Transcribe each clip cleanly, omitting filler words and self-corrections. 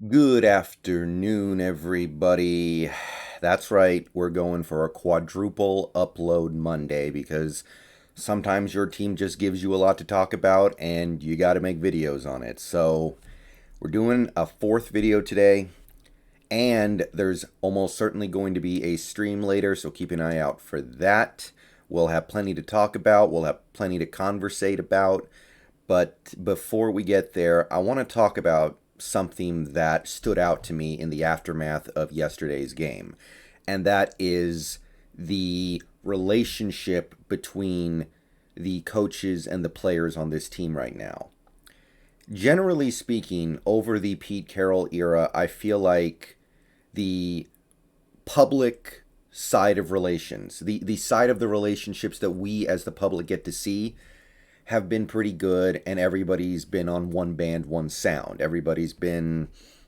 Good afternoon, everybody. That's right, we're going for a quadruple upload Monday because sometimes your team just gives you a lot to talk about and you got to make videos on it. So, we're doing a fourth video today, and there's almost certainly going to be a stream later, so keep an eye out for that. We'll have plenty to talk about, we'll have plenty to conversate about. But before we get there, I want to talk about something that stood out to me in the aftermath of yesterday's game, and that is the relationship between the coaches and the players on this team right now. Generally speaking, over the Pete Carroll era, I feel like the public side of relations, the side of the relationships that we as the public get to see, have been pretty good, and everybody's been on one band, one sound. Everybody's been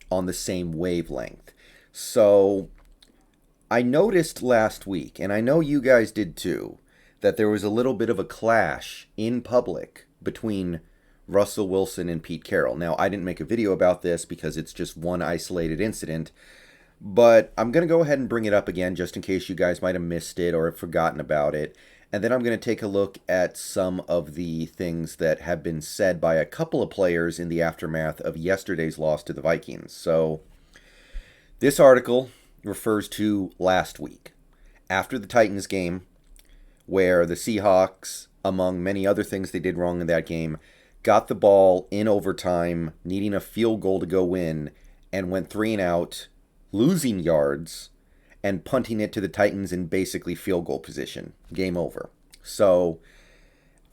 on the same wavelength. So I noticed last week, and I know you guys did too, that there was a little bit of a clash in public between Russell Wilson and Pete Carroll. Now, I didn't make a video about this because it's just one isolated incident, but I'm going to go ahead and bring it up again just in case you guys might have missed it or have forgotten about it. And then I'm going to take a look at some of the things that have been said by a couple of players in the aftermath of yesterday's loss to the Vikings. So, this article refers to last week, after the Titans game, where the Seahawks, among many other things they did wrong in that game, got the ball in overtime, needing a field goal to go in, and went 3 and out, losing yards, and punting it to the Titans in basically field goal position. Game over. So,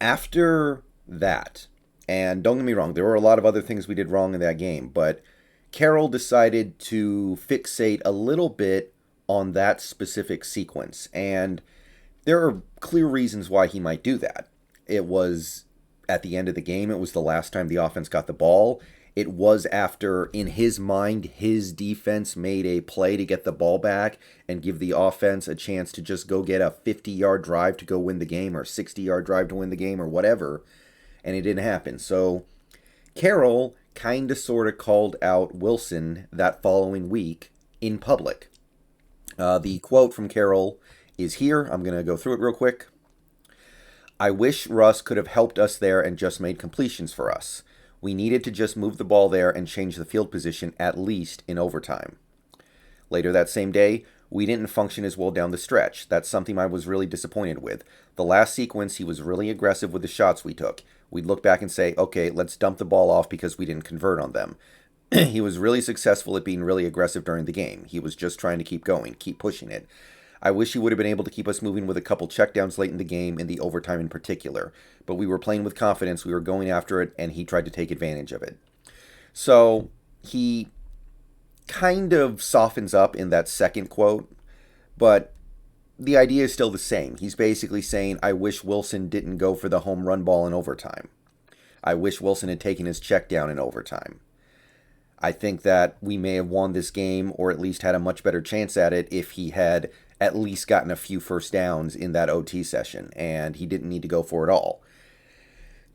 after that, and don't get me wrong, there were a lot of other things we did wrong in that game, but Carroll decided to fixate a little bit on that specific sequence. And there are clear reasons why he might do that. It was at the end of the game, it was the last time the offense got the ball. It was after, in his mind, his defense made a play to get the ball back and give the offense a chance to just go get a 50-yard drive to go win the game, or a 60-yard drive to win the game, or whatever. And it didn't happen. So Carroll kind of sort of called out Wilson that following week in public. The quote from Carroll is here. I'm going to go through it real quick. "I wish Russ could have helped us there and just made completions for us. We needed to just move the ball there and change the field position, at least in overtime." Later that same day, "We didn't function as well down the stretch. That's something I was really disappointed with. The last sequence, he was really aggressive with the shots we took. We'd look back and say, okay, let's dump the ball off because we didn't convert on them. He was really successful at being really aggressive during the game. He was just trying to keep going, keep pushing it. I wish he would have been able to keep us moving with a couple checkdowns late in the game, in the overtime in particular. But we were playing with confidence, we were going after it, and he tried to take advantage of it." So he kind of softens up in that second quote, but the idea is still the same. He's basically saying, I wish Wilson didn't go for the home run ball in overtime. I wish Wilson had taken his check down in overtime. I think that we may have won this game, or at least had a much better chance at it, if he had at least gotten a few first downs in that OT session, and he didn't need to go for it all.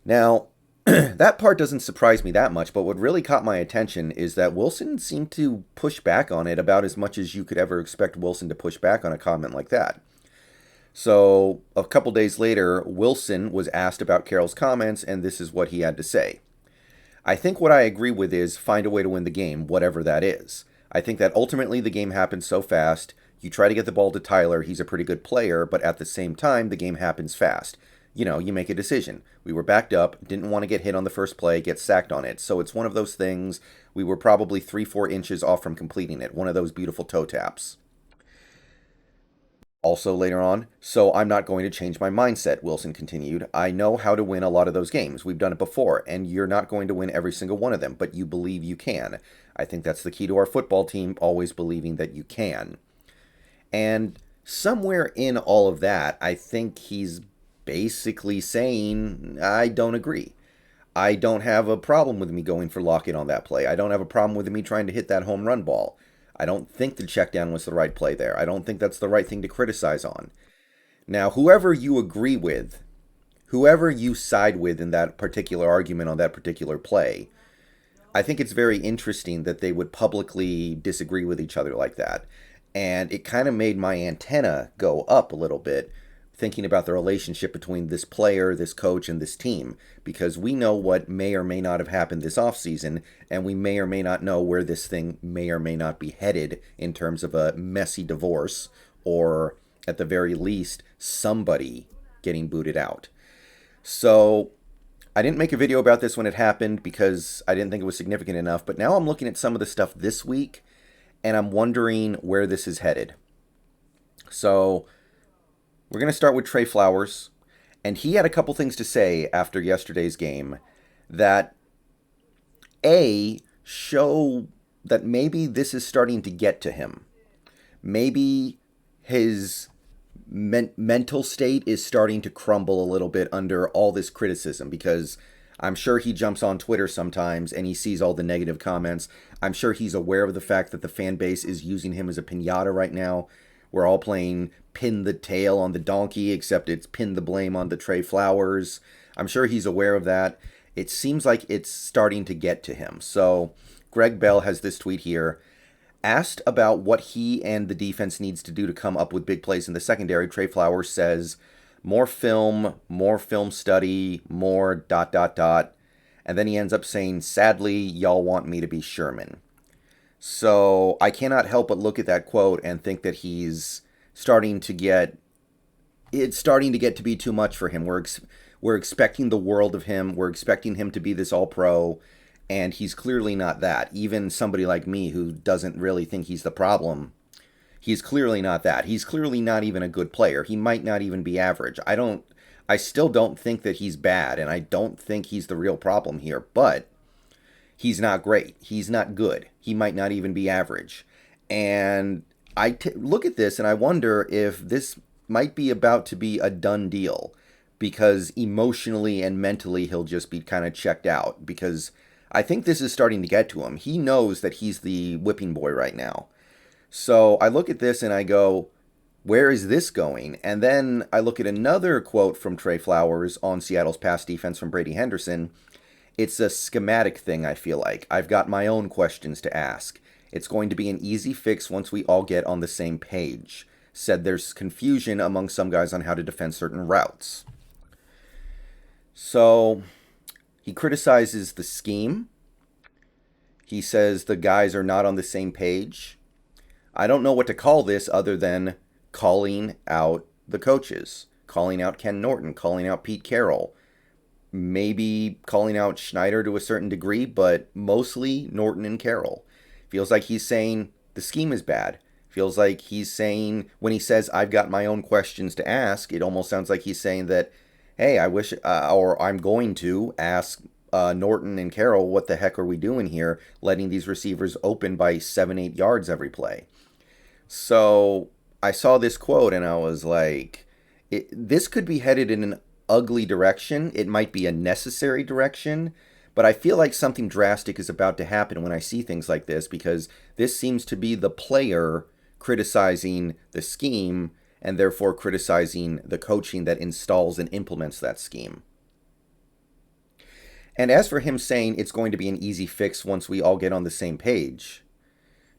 Now, that part doesn't surprise me that much, but what really caught my attention is that Wilson seemed to push back on it about as much as you could ever expect Wilson to push back on a comment like that. So, a couple days later, Wilson was asked about Carroll's comments, and this is what he had to say. "I think what I agree with is find a way to win the game, whatever that is. I think that ultimately the game happens so fast. You try to get the ball to Tyler, he's a pretty good player, but at the same time, the game happens fast. You know, you make a decision. We were backed up, didn't want to get hit on the first play, get sacked on it. So it's one of those things. We were probably 3-4 inches off from completing it. One of those beautiful toe taps." Also later on, "So I'm not going to change my mindset," Wilson continued. "I know how to win a lot of those games. We've done it before, and you're not going to win every single one of them, but you believe you can. I think that's the key to our football team, always believing that you can." And somewhere in all of that, I think he's basically saying, I don't agree. I don't have a problem with me going for Lockett on that play. I don't have a problem with me trying to hit that home run ball. I don't think the check down was the right play there. I don't think that's the right thing to criticize on. Now, whoever you agree with, whoever you side with in that particular argument on that particular play, I think it's very interesting that they would publicly disagree with each other like that. And it kind of made my antenna go up a little bit thinking about the relationship between this player, this coach, and this team, because we know what may or may not have happened this offseason, and we may or may not know where this thing may or may not be headed in terms of a messy divorce, or at the very least, somebody getting booted out. So I didn't make a video about this when it happened because I didn't think it was significant enough, but now I'm looking at some of the stuff this week, and I'm wondering where this is headed. So we're going to start with Trey Flowers, and he had a couple things to say after yesterday's game that, show that maybe this is starting to get to him. Maybe his mental state is starting to crumble a little bit under all this criticism, because I'm sure he jumps on Twitter sometimes and he sees all the negative comments. I'm sure he's aware of the fact that the fan base is using him as a piñata right now. We're all playing pin the tail on the donkey, except it's pin the blame on the Trey Flowers. I'm sure he's aware of that. It seems like it's starting to get to him. So Greg Bell has this tweet here. Asked about what he and the defense needs to do to come up with big plays in the secondary, Trey Flowers says, more film study, more ... And then he ends up saying, sadly, y'all want me to be Sherman. So I cannot help but look at that quote and think that it's starting to get to be too much for him. We're expecting the world of him. We're expecting him to be this all-pro, and he's clearly not that. Even somebody like me who doesn't really think he's the problem, he's clearly not that. He's clearly not even a good player. He might not even be average. I still don't think that he's bad, and I don't think he's the real problem here, but he's not great. He's not good. He might not even be average. And I look at this and I wonder if this might be about to be a done deal, because emotionally and mentally he'll just be kind of checked out, because I think this is starting to get to him. He knows that he's the whipping boy right now. So I look at this and I go, where is this going? And then I look at another quote from Trey Flowers on Seattle's pass defense from Brady Henderson. It's a schematic thing, I feel like. I've got my own questions to ask. It's going to be an easy fix once we all get on the same page. Said there's confusion among some guys on how to defend certain routes. So he criticizes the scheme. He says the guys are not on the same page. I don't know what to call this other than calling out the coaches, calling out Ken Norton, calling out Pete Carroll, maybe calling out Schneider to a certain degree, but mostly Norton and Carroll. Feels like he's saying the scheme is bad. Feels like he's saying, when he says, I've got my own questions to ask, it almost sounds like he's saying that, hey, I wish, or I'm going to ask Norton and Carroll, what the heck are we doing here, letting these receivers open by 7-8 yards every play. So I saw this quote and I was like, this could be headed in an ugly direction. It might be a necessary direction, but I feel like something drastic is about to happen when I see things like this, because this seems to be the player criticizing the scheme and therefore criticizing the coaching that installs and implements that scheme. And as for him saying it's going to be an easy fix once we all get on the same page,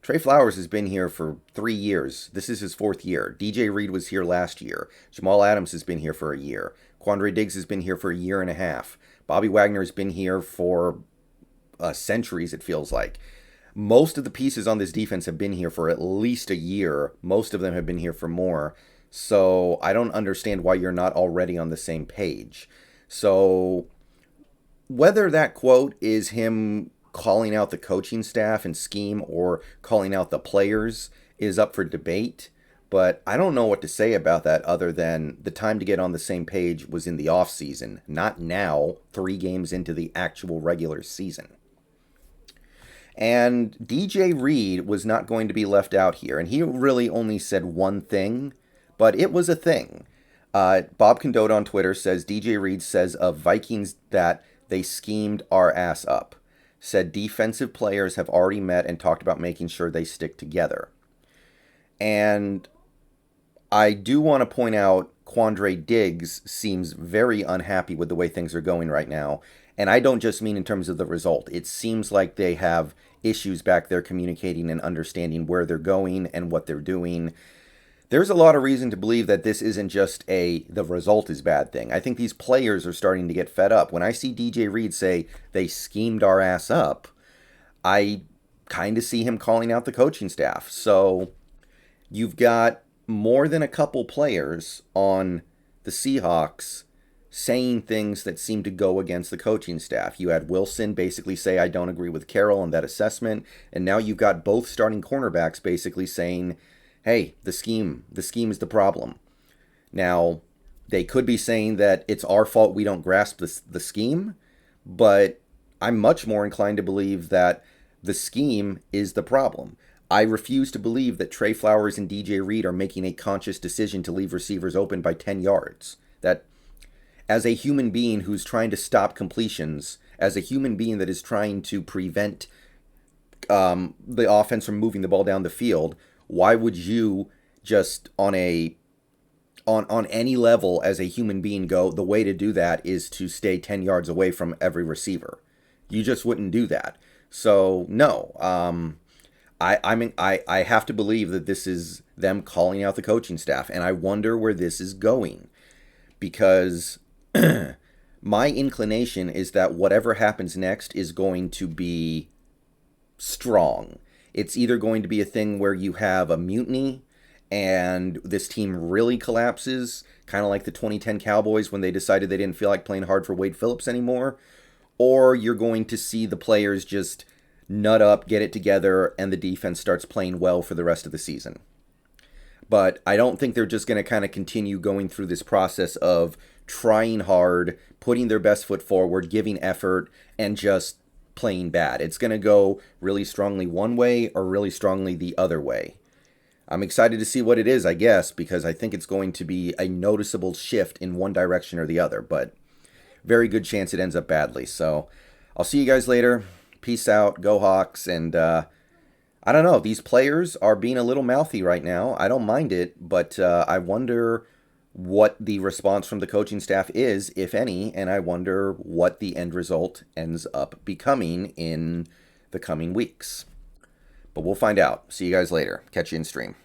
Trey Flowers has been here for 3 years. This is his 4th year. DJ Reed was here last year. Jamal Adams has been here for a year. Quandre Diggs has been here for a year and a half. Bobby Wagner has been here for centuries, it feels like. Most of the pieces on this defense have been here for at least a year. Most of them have been here for more. So I don't understand why you're not already on the same page. So whether that quote is him calling out the coaching staff and scheme or calling out the players is up for debate. But I don't know what to say about that other than the time to get on the same page was in the offseason, not now, 3 games into the actual regular season. And DJ Reed was not going to be left out here. And he really only said one thing, but it was a thing. Bob Condote on Twitter says, DJ Reed says of Vikings that they schemed our ass up. Said defensive players have already met and talked about making sure they stick together. And I do want to point out Quandre Diggs seems very unhappy with the way things are going right now. And I don't just mean in terms of the result. It seems like they have issues back there communicating and understanding where they're going and what they're doing. There's a lot of reason to believe that this isn't just the result is bad thing. I think these players are starting to get fed up. When I see DJ Reed say they schemed our ass up, I kind of see him calling out the coaching staff. So you've got more than a couple players on the Seahawks saying things that seem to go against the coaching staff. You had Wilson basically say, I don't agree with Carroll on that assessment. And now you've got both starting cornerbacks basically saying, hey, the scheme is the problem. Now, they could be saying that it's our fault we don't grasp the scheme, but I'm much more inclined to believe that the scheme is the problem. I refuse to believe that Trey Flowers and DJ Reed are making a conscious decision to leave receivers open by 10 yards. That, as a human being who's trying to stop completions, as a human being that is trying to prevent the offense from moving the ball down the field, why would you just on any level as a human being go, the way to do that is to stay 10 yards away from every receiver? You just wouldn't do that. So, no. I have to believe that this is them calling out the coaching staff, and I wonder where this is going. Because my inclination is that whatever happens next is going to be strong. It's either going to be a thing where you have a mutiny and this team really collapses, kind of like the 2010 Cowboys when they decided they didn't feel like playing hard for Wade Phillips anymore, or you're going to see the players just nut up, get it together, and the defense starts playing well for the rest of the season. But I don't think they're just going to kind of continue going through this process of trying hard, putting their best foot forward, giving effort, and just playing bad. It's going to go really strongly one way or really strongly the other way. I'm excited to see what it is, I guess, because I think it's going to be a noticeable shift in one direction or the other, but very good chance it ends up badly. So I'll see you guys later. Peace out. Go Hawks. And I don't know. These players are being a little mouthy right now. I don't mind it, but I wonder what the response from the coaching staff is, if any, and I wonder what the end result ends up becoming in the coming weeks. But we'll find out. See you guys later. Catch you in stream.